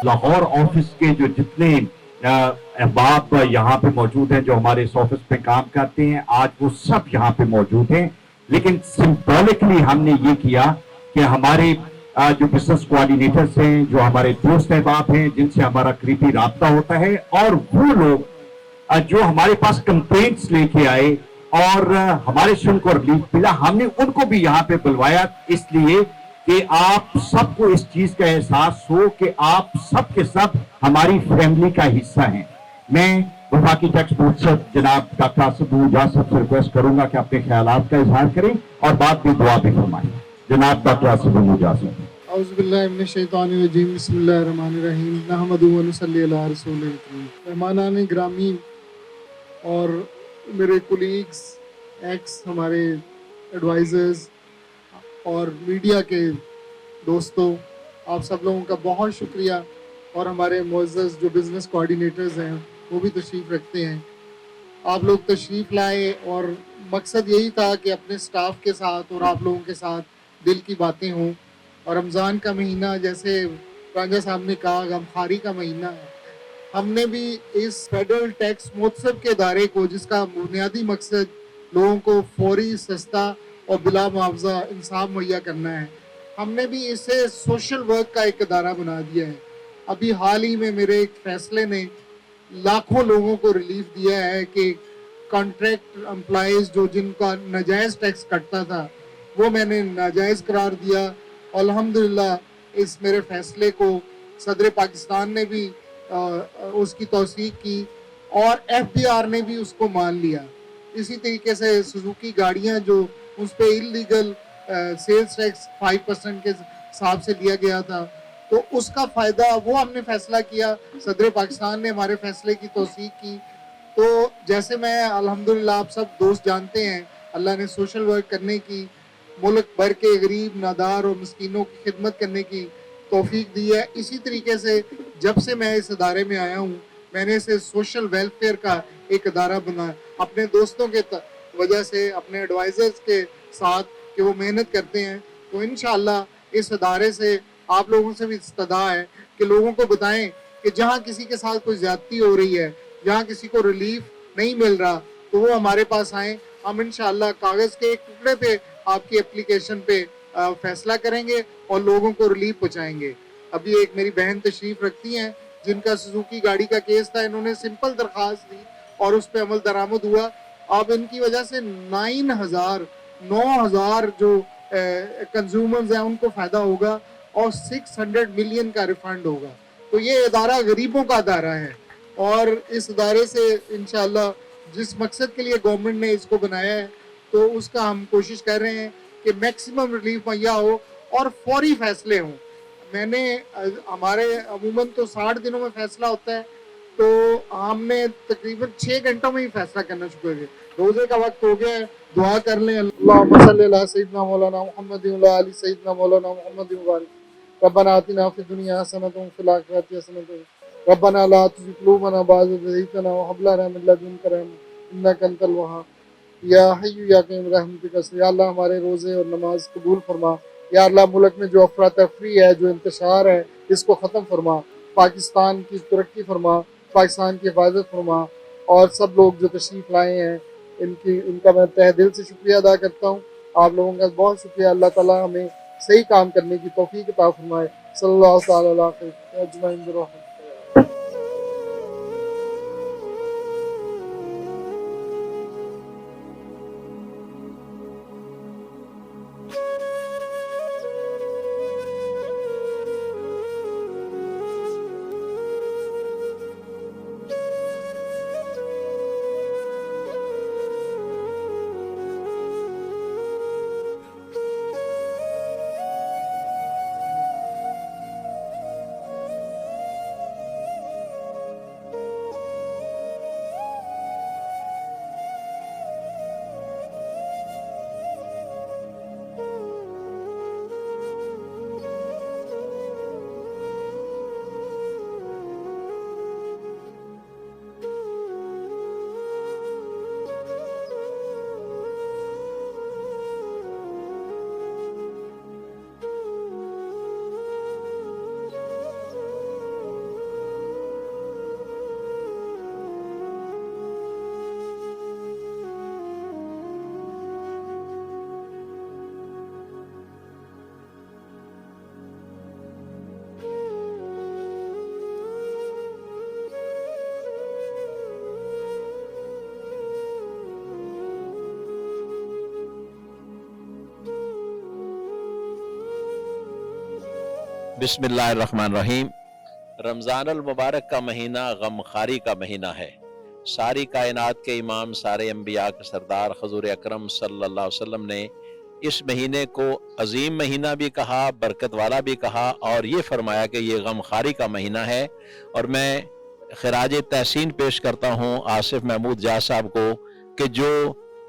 Lahore office के जो जितने अहबाब यहाँ पे मौजूद हैं, जो हमारे इस ऑफिस पे काम करते हैं, आज वो सब यहाँ पे मौजूद हैं। लेकिन सिंबॉलिकली हमने ये किया कि हमारे जो बिजनेस कोऑर्डिनेटर्स हैं, जो हमारे दोस्त अहबाब हैं, जिनसे हमारा करीबी राब्ता होता है, और वो लोग जो हमारे पास कंप्लेंट्स लेके आए और हमारे से उनको रिलीफ मिला, हमने उनको भी यहाँ पे बुलवाया, इसलिए कि आप सबको इस चीज का एहसास हो कि आप सब के सब हमारी फैमिली का हिस्सा हैं। मैं वफाकी टैक्स बोर्ड से जनाब डॉक्टर आसिफ मुजाज से रिक्वेस्ट करूंगा कि अपने ख्यालात का इजहार करें और बाद में दुआ भी फरमाएं। जनाब डॉक्टर आसिफ मुजाज। औज़ुबिल्लाहिमिनश्शैतानिर्रजीम बिस्मिल्लाहिर्रहमानिर्रहीम नहमदुहु व नसल्ली अला रसूलिल करीम। मेहमानान ग्रामीन और मेरे कोलीग्स, एक्स हमारे एडवाइज़र्स और मीडिया के दोस्तों, आप सब लोगों का बहुत शुक्रिया। और हमारे मुअज़्ज़ज़ जो बिज़नेस कोऑर्डिनेटर्स हैं वो भी तशरीफ़ रखते हैं। आप लोग तशरीफ़ लाए और मकसद यही था कि अपने स्टाफ के साथ और आप लोगों के साथ दिल की बातें हों। और रमज़ान का महीना, जैसे राजा साहब ने कहा, गमखारी का महीना है। हमने भी इस फेडरल टैक्स महोत्सव के इदारे को, जिसका बुनियादी मकसद लोगों को फौरी, सस्ता और बिला मुआवजा इंसाफ मुहैया करना है, हमने भी इसे सोशल वर्क का एक इदारा बना दिया है। अभी हाल ही में मेरे एक फैसले ने लाखों लोगों को रिलीफ दिया है कि कॉन्ट्रैक्ट एम्प्लॉइज जो जिनका नाजायज़ टैक्स कटता था, वो मैंने नाजायज़ करार दिया। अल्हम्दुलिल्लाह इस मेरे फैसले को सदर पाकिस्तान ने भी उसकी तौसीक की और एफबीआर ने भी उसको मान लिया। इसी तरीके से सुजुकी गाड़ियां जो उस पर इलीगल सेल्स टैक्स 5% के हिसाब से लिया गया था, तो उसका फ़ायदा वो हमने फ़ैसला किया। सदर पाकिस्तान ने हमारे फ़ैसले की तौसीक की। तो जैसे मैं अल्हम्दुलिल्लाह, आप सब दोस्त जानते हैं, अल्लाह ने सोशल वर्क करने की, मुल्क भर के गरीब, नादार और मस्कीनों की खिदमत करने की तौफीक दी है। इसी तरीके से जब से मैं इस अदारे में आया हूँ, मैंने इसे सोशल वेलफेयर का एक अदारा बनाया अपने दोस्तों के वजह से, अपने एडवाइज़र्स के साथ कि वो मेहनत करते हैं। तो इंशाअल्लाह इस अदारे से आप लोगों से भी इस्तदा है कि लोगों को बताएं कि जहाँ किसी के साथ कोई ज़्यादती हो रही है, जहाँ किसी को रिलीफ नहीं मिल रहा, तो वो हमारे पास आएँ। हम इंशाअल्लाह कागज़ के एक टुकड़े पे आपकी एप्लीकेशन पे फैसला करेंगे और लोगों को रिलीफ पहुँचाएंगे। अभी एक मेरी बहन तशरीफ़ रखती हैं जिनका सुजुकी गाड़ी का केस था, इन्होंने सिंपल दरख्वास्त दी और उस पर अमल दरामद हुआ। अब इनकी वजह से 9,000 जो कंज्यूमर्स हैं उनको फ़ायदा होगा और 600 मिलियन का रिफंड होगा। तो ये इदारा गरीबों का इदारा है और इस इदारे से इंशाअल्लाह जिस मकसद के लिए गवर्नमेंट ने इसको बनाया है, तो उसका हम कोशिश कर रहे हैं कि मैक्सिमम रिलीफ मुहैया हो और फौरी फैसले हों। मैंने हमारे अमूमन तो 60 दिनों में फैसला होता है, तो हमने तकरीबन 6 घंटों में ही फैसला करना शुरू कर दिया। रोज़े का वक्त हो गया है, दुआ कर लें। अल्लाहुम्मा सल्ली अला सय्यिदना मौलाना मुहम्मद व अला आलि सय्यिदना मौलाना मुहम्मद व बारिक रब्बना आतिना फिद दुनिया हसनतन व फिल आखिरति हसनतन रब्बना ला तुज़िग़ क़ुलूबना बअद इज़ हदैतना व हब लना मिन लदुनका रहमह इन्नका अंतल वहाब। या हय्यु या क़य्यूम रहमतिका या अल्लाह हमारे रोज़े और नमाज कबूल फरमा। या अल्लाह मुल्क में जो अफरा तफरी है, जो इंतशार है, इसको ख़त्म फरमा। पाकिस्तान की तरक्की फरमा, पाकिस्तान की हिफाजत फरमा। और सब लोग जो तशरीफ़ लाए हैं, इनका मैं तहे दिल से शुक्रिया अदा करता हूँ। आप लोगों का बहुत शुक्रिया। अल्लाह ताला हमें सही काम करने की तौफ़ीक अता फरमाए। सल्लल्लाहु तआला अलैहि वसल्लम। बिस्मिल्लाहिर्रहमानिर्रहीम। रमज़ान अल मुबारक का महीना गमखारी का महीना है। सारी कायनात के इमाम, सारे अंबिया के सरदार हुज़ूर अकरम सल्लल्लाहु अलैहि वसल्लम ने इस महीने को अजीम महीना भी कहा, बरकत वाला भी कहा, और ये फरमाया कि ये गमखारी का महीना है। और मैं खराज तहसीन पेश करता हूँ आसिफ महमूद जा साहब को कि जो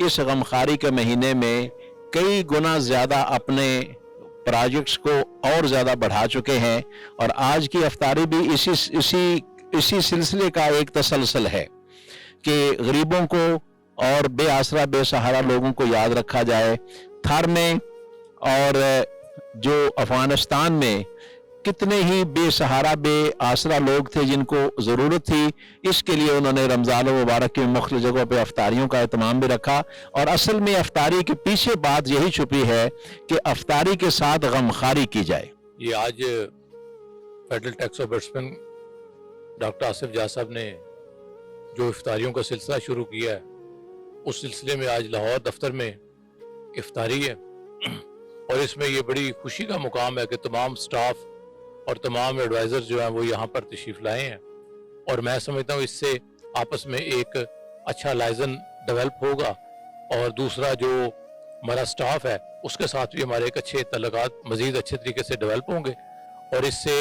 इस गमखारी के महीने में कई गुना ज़्यादा अपने प्रोजेक्ट्स को और ज़्यादा बढ़ा चुके हैं। और आज की अफ्तारी भी इसी सिलसिले का एक तसलसल है कि गरीबों को और बेआसरा बेसहारा लोगों को याद रखा जाए। थार में और जो अफगानिस्तान में कितने ही बेसहारा बेआसरा लोग थे जिनको ज़रूरत थी, इसके लिए उन्होंने रमज़ान मुबारक की मुख्तलिफ जगहों पर अफ्तारियों का एहतमाम भी रखा। और असल में अफ्तारी के पीछे बात यही छुपी है कि अफ्तारी के साथ गमखारी की जाए। ये आज federal tax ombudsman doctor Asif जा साहब ने जो इफ्तारियों का सिलसिला शुरू किया है, उस सिलसिले में आज लाहौर दफ्तर में इफ्तारी है। और इसमें ये बड़ी खुशी का मुकाम है कि तमाम स्टाफ और तमाम एडवाइज़र जो हैं वो यहाँ पर तशरीफ़ लाए हैं। और मैं समझता हूँ इससे आपस में एक अच्छा लाइजन डेवलप होगा, और दूसरा जो हमारा स्टाफ है उसके साथ भी हमारे एक अच्छे तल्लुकात मज़ीद अच्छे तरीके से डेवलप होंगे। और इससे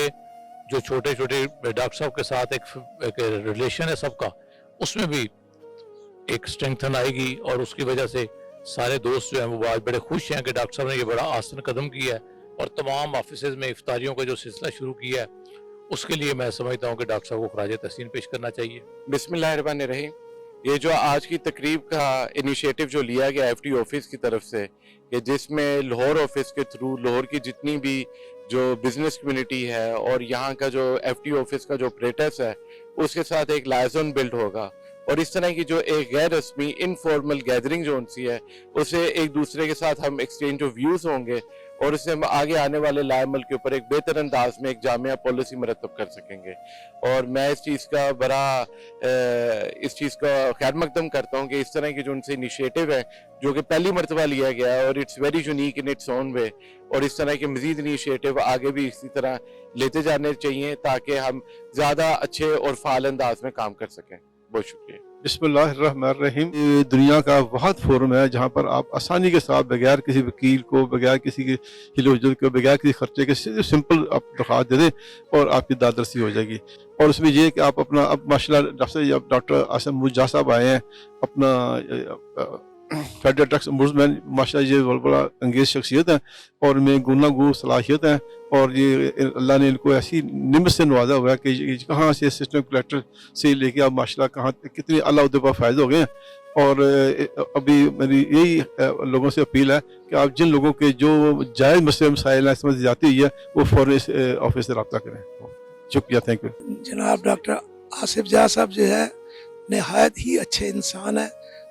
जो छोटे छोटे डॉक्टर साहब के साथ एक रिलेशन है सबका, उसमें भी एक स्ट्रेंथन आएगी। और उसकी वजह से सारे दोस्त जो हैं वो आज बड़े खुश हैं कि डॉक्टर साहब ने ये बड़ा आसान कदम किया है और तमाम ऑफिसेज में इफ्तारियों का जो सिलसिला शुरू किया है, उसके लिए मैं समझता हूँ कि डॉक्टर साहब को खराज तहसीन पेश करना चाहिए। बिस्मिल्लाहिर्रहमानिर्रहीम। ये जो आज की तकरीब का इनिशिएटिव जो लिया गया एफटी ऑफिस की तरफ से, कि जिसमें लाहौर ऑफिस के थ्रू लाहौर की जितनी भी जो बिजनेस कम्युनिटी है और यहाँ का जो एफटी ऑफिस का जो ऑपरेटर्स है, उसके साथ एक लायजन बिल्ड होगा। और इस तरह की जो एक गैर रस्मी इनफॉर्मल गैदरिंग जो उनसी है, उसे एक दूसरे के साथ हम एक्सचेंज ऑफ व्यूज़ होंगे और इससे हम आगे आने वाले लाएमल के ऊपर एक बेहतर अंदाज में एक जामिया पॉलिसी मरतब कर सकेंगे। और मैं इस चीज़ का खैर मकदम करता हूँ कि इस तरह की जो उनसे इनिशिएटिव है जो कि पहली मरतबा लिया गया है, और it's very unique in its own way, और इस तरह के मज़ीद इनिशिएटिव आगे भी इसी तरह लेते जाने चाहिए ताकि हम ज़्यादा अच्छे और फ़ाल अंदाज में काम कर सकें। बहुत शुक्रिया। बिस्मिल्लाहिर्रहमानिर्रहीम। ये दुनिया का बहुत फोरम है जहाँ पर आप आसानी के साथ बगैर किसी वकील को, बगैर किसी के हिलोजल के, बगैर किसी खर्चे के सिंपल आप दरख्वास्त दे दें और आपकी दादरसी हो जाएगी। और उसमें ये कि आप अपना अब माशाल्लाह डॉक्टर आसिफ महमूद जा साहब आए हैं, अपना फेडरल टैक्स ओम्बुड्समैन, माशाल्लाह ये बहुत बड़ा अंगेज शख्सियत है और में गुनागू सलाहियत है। और ये अल्लाह ने इनको ऐसी निमत से नवाजा हुआ है कि कहाँ से असिस्टेंट कलेक्टर से लेके आप माशाल्लाह कहाँ कितने अल्लाह उहदे पर फायदे हो गए हैं। और अभी मेरी यही लोगों से अपील है कि आप जिन लोगों के जो जायज़ मसले मसाइल हैं, समझ जाती हुई है, वो फ़ौरन इस ऑफिस से रब्ता करें। शुक्रिया, थैंक यू। जनाब डॉक्टर आसिफ जा साहब जो है नहायत ही अच्छे इंसान है,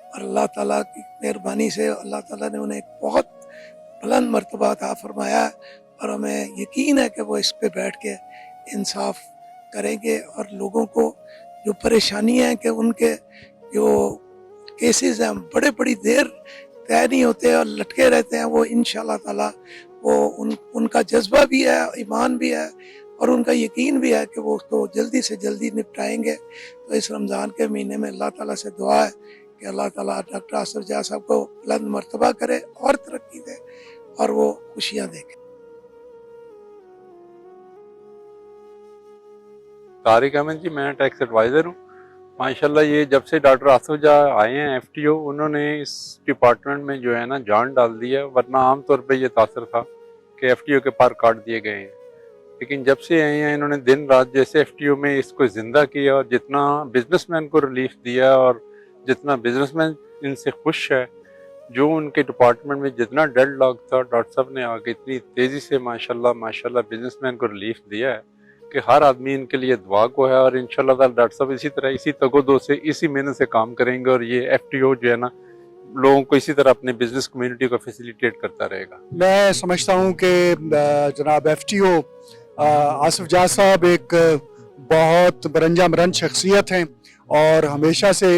और अल्लाह ताला की मेहरबानी से अल्लाह ताला ने उन्हें एक बहुत बुलंद मर्तबा अता फरमाया, और हमें यकीन है कि वो इस पे बैठ के इंसाफ करेंगे और लोगों को जो परेशानी है कि उनके जो केसेस हैं बड़ी देर तय नहीं होते और लटके रहते हैं, वो इंशाल्लाह ताला वो उनका जज्बा भी है, ईमान भी है और उनका यकीन भी है कि वो उसको जल्दी से जल्दी निपटाएंगे। तो इस रमज़ान के महीने में अल्लाह ताला से दुआ है कि अल्लाह ताला डॉक्टर आसिफ जा साहब को बुलंद मर्तबा करे और तरक्की दे और वो खुशियाँ देखे। तारिक अहमद जी, मैं टैक्स एडवाइज़र हूँ। माशाल्लाह ये जब से डॉक्टर आसिफ जा आए हैं एफटीओ, उन्होंने इस डिपार्टमेंट में जो है ना जान डाल दी है, वरना आमतौर पे ये तासर था कि एफटीओ के पार काट दिए गए हैं। लेकिन जब से आए हैं इन्होंने दिन रात जैसे एफटीओ में इसको ज़िंदा किया और जितना बिजनेसमैन को रिलीफ दिया और जितना बिजनेसमैन इनसे खुश है, जो उनके डिपार्टमेंट में जितना डेड लॉक था, डॉक्टर साहब ने आके इतनी तेज़ी से माशाल्लाह बिजनेसमैन को रिलीफ दिया है कि हर आदमी इनके लिए दुआ को है। और इंशाल्लाह डॉक्टर साहब इसी तरह इसी तगोदो से इसी मेहनत से काम करेंगे और ये एफटीओ जो है ना लोगों को इसी तरह अपने बिजनेस कम्युनिटी को फैसिलिटेट करता रहेगा। मैं समझता हूँ कि जनाब एफटीओ आसिफ जा साहब एक बहुत बरंजाम रंज शख्सियत हैं और हमेशा से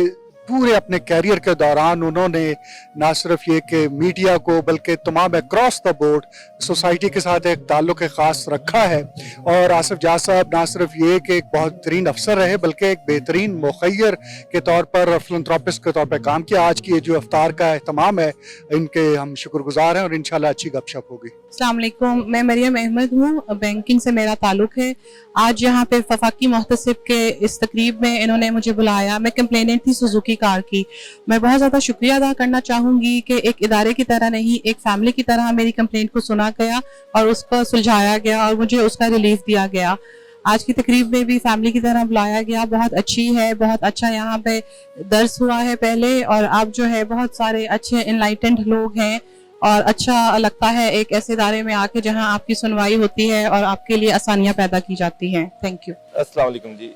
पूरे अपने कैरियर के दौरान उन्होंने ना सिर्फ ये कि मीडिया को बल्कि तमाम अक्रॉस द बोर्ड सोसाइटी के साथ एक ताल्लुक़ ख़ास रखा है। और आसिफ जाह साहब ना सिर्फ ये कि एक बेहतरीन अफसर रहे बल्कि एक बेहतरीन मुखय्यर के तौर पर फिलंथ्रोपिस्ट के तौर पर काम किया। आज की ये जो इफ्तार का अहतमाम है इनके हम शुक्रगुजार हैं और इंशाल्लाह अच्छी गपशप होगी। अस्सलाम वालेकुम, मैं मरियम अहमद हूँ, बैंकिंग से मेरा ताल्लुक़ है। आज यहाँ पे वफाकी मोहतसिब के इस तकरीब में इन्होंने मुझे बुलाया। मैं कंप्लेनेंट थी सुजुकी कार की। मैं बहुत ज़्यादा शुक्रिया अदा करना चाहूँगी कि एक इदारे की तरह नहीं, एक फैमिली की तरह मेरी कंप्लेंट को सुना गया और उसको सुलझाया गया और मुझे उसका रिलीफ दिया गया। आज की तकरीब में भी फैमिली की तरह बुलाया गया, बहुत अच्छी है, बहुत अच्छा यहाँ पे दर्स हुआ है पहले, और अब जो है बहुत सारे अच्छे इनलाइटेंड लोग हैं और अच्छा लगता है एक ऐसे इदारे में आके जहाँ आपकी सुनवाई होती है और आपके लिए आसानियाँ पैदा की जाती हैं। Thank you. अस्सलाम वालेकुम जी।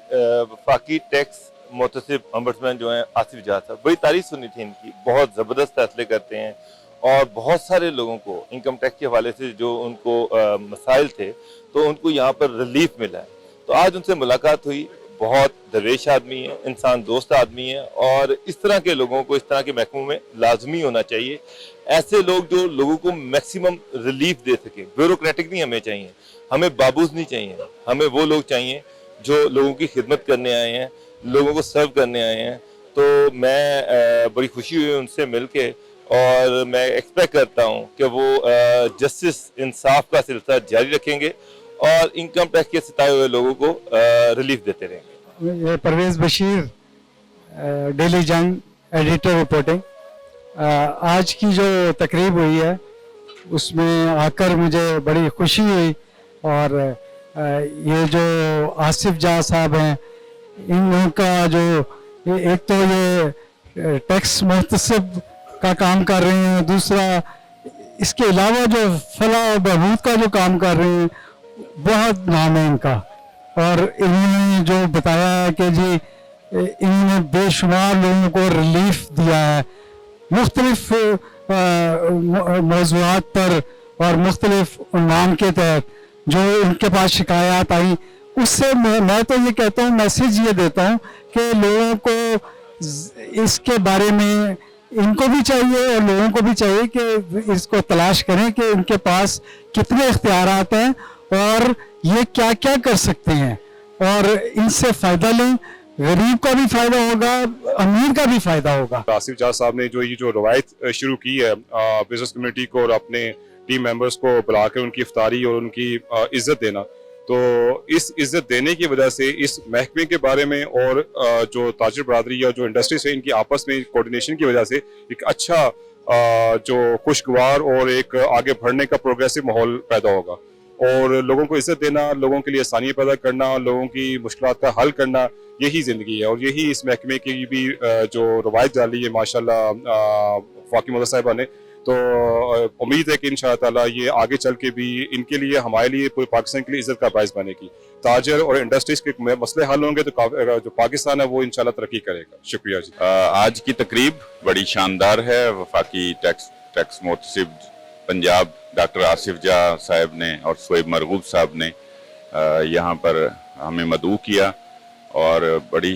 वफाकी टैक्स मोहतसिब ओम्बड्समैन जो हैं आसिफ जाह साहब, बड़ी तारीफ सुनी थी इनकी, बहुत ज़बरदस्त फैसले करते हैं और बहुत सारे लोगों को इनकम टैक्स के हवाले से जो उनको मसाइल थे तो उनको यहाँ पर रिलीफ मिला है। तो आज उनसे मुलाकात हुई, बहुत दरवेश आदमी है, इंसान दोस्त आदमी है और इस तरह के लोगों को इस तरह के महकमों में लाजमी होना चाहिए। ऐसे लोग जो लोगों को मैक्सिमम रिलीफ दे सके। ब्यूरोक्रेटिक नहीं हमें चाहिए, हमें बाबूज नहीं चाहिए, हमें वो लोग चाहिए जो लोगों की खिदमत करने आए हैं, लोगों को सर्व करने आए हैं। तो मैं बड़ी खुशी हुई उनसे मिलके और मैं एक्सपेक्ट करता हूँ कि वो जस्टिस इंसाफ का सिलसिला जारी रखेंगे और इनकम टैक्स के सताए हुए लोगों को रिलीफ देते रहेंगे। परवेज़ बशीर, डेली जंग, एडिटर रिपोर्टिंग। आज की जो तकरीब हुई है उसमें आकर मुझे बड़ी खुशी हुई और ये जो आसिफ जाह साहब हैं इनका जो एक तो ये टैक्स मुहतसिब का काम कर रहे हैं, दूसरा इसके अलावा जो फलाह और बहबूद का जो काम कर रहे हैं बहुत नाम है इनका। और इन्होंने जो बताया है कि जी इन्होंने बेशुमार लोगों को रिलीफ दिया है मुख्तलिफ मौज़ूआत पर और मुख्तलिफ उन्वान के तहत जो इनके पास शिकायत आई उससे मैं तो ये कहता हूँ, मैसेज ये देता हूँ कि लोगों को इसके बारे में इनको भी चाहिए और लोगों को भी चाहिए कि इसको तलाश करें कि इनके पास कितने इख्तियारात हैं और ये क्या क्या कर सकते हैं और इनसे फ़ायदा लें। गरीब का भी फ़ायदा होगा, अमीर का भी फ़ायदा होगा। आसिफ जाह साहब ने जो रवायत शुरू की है बिजनेस कम्युनिटी को और अपने टीम मेंबर्स को बुला कर उनकी इफ्तारी और उनकी इज्जत देना, तो इस इज्जत देने की वजह से इस महकमे के बारे में और जो ताजिर बरादरी या जो इंडस्ट्री से इनकी आपस में कोऑर्डिनेशन की वजह से एक अच्छा जो खुशगवार और एक आगे बढ़ने का प्रोग्रेसिव माहौल पैदा होगा। और लोगों को इज्जत देना, लोगों के लिए आसानियाँ पैदा करना, लोगों की मुश्किलात का हल करना, यही ज़िंदगी है और यही इस महकमे की भी जो रवायत डाली है माशाल्लाह फाकी मोहम्मद साहिबा ने। तो उम्मीद है कि इंशाअल्लाह ताला ये आगे चल के भी इनके लिए, हमारे लिए, पूरे पाकिस्तान के लिए इज्जत का बायस बनेगी। ताजर और इंडस्ट्रीज के मसले हल होंगे तो जो पाकिस्तान है वो इंशाअल्लाह तरक्की करेगा। शुक्रिया जी। आज की तकरीब बड़ी शानदार है। वफाकी टैक्स मोहतसिब पंजाब डॉक्टर आसिफ जाह साहब ने और शोएब मरगूब साहब ने यहाँ पर हमें मदऊ किया और बड़ी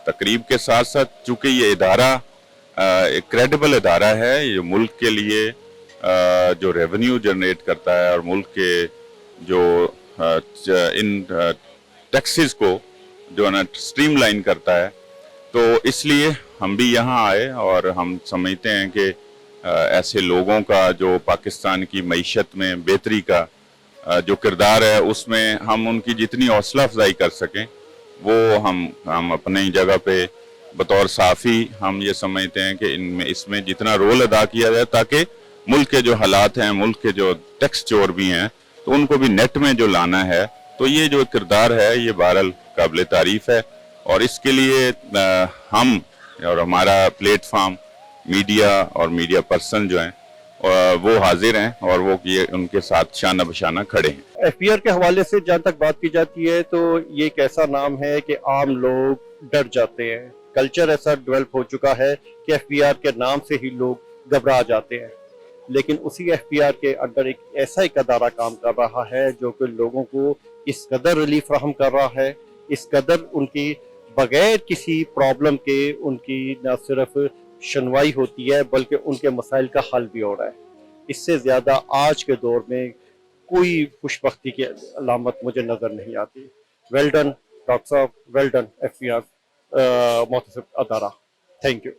तकरीब के साथ साथ चूँकि ये इदारा एक क्रेडिबल इदारा है, ये मुल्क के लिए जो रेवेन्यू जनरेट करता है और मुल्क के जो इन टैक्सेस को जो है ना स्ट्रीमलाइन करता है, तो इसलिए हम भी यहाँ आए और हम समझते हैं कि ऐसे लोगों का जो पाकिस्तान की मईशत में बेहतरी का जो किरदार है उसमें हम उनकी जितनी हौसला अफजाई कर सकें वो हम अपनी जगह पे बतौर साफ़ी हम ये समझते हैं कि इसमें जितना रोल अदा किया जाए ताकि मुल्क के जो हालात हैं, मुल्क के जो टैक्स चोर भी हैं, तो उनको भी नेट में जो लाना है, तो ये जो किरदार है ये बहरहाल काबिल तारीफ़ है। और इसके लिए हम और हमारा प्लेटफार्म मीडिया और मीडिया पर्सन जो हैं वो हाजिर हैं और वो ये उनके साथ शाना बशाना खड़े हैं। FPR के हवाले से जहाँ तक बात की जाती है तो ये एक ऐसा नाम है कि आम लोग डर जाते हैं। कल्चर ऐसा डेवलप हो चुका है कि FPR के नाम से ही लोग घबरा जाते हैं, लेकिन उसी FPR के अंदर एक ऐसा एक अदारा काम कर रहा है जो कि लोगों को इस कदर रिलीफ फराहम कर रहा है, इस कदर उनकी بغیر کسی پرابلم کے ان کی نہ صرف شنوائی ہوتی ہے بلکہ ان کے مسائل کا حل بھی ہو رہا ہے. اس سے زیادہ آج کے دور میں کوئی خوش بختی کی علامت مجھے نظر نہیں آتی. ویل ڈن ڈاکٹر صاحب, ویل ڈن FPR محتسب ادارہ. Thank you.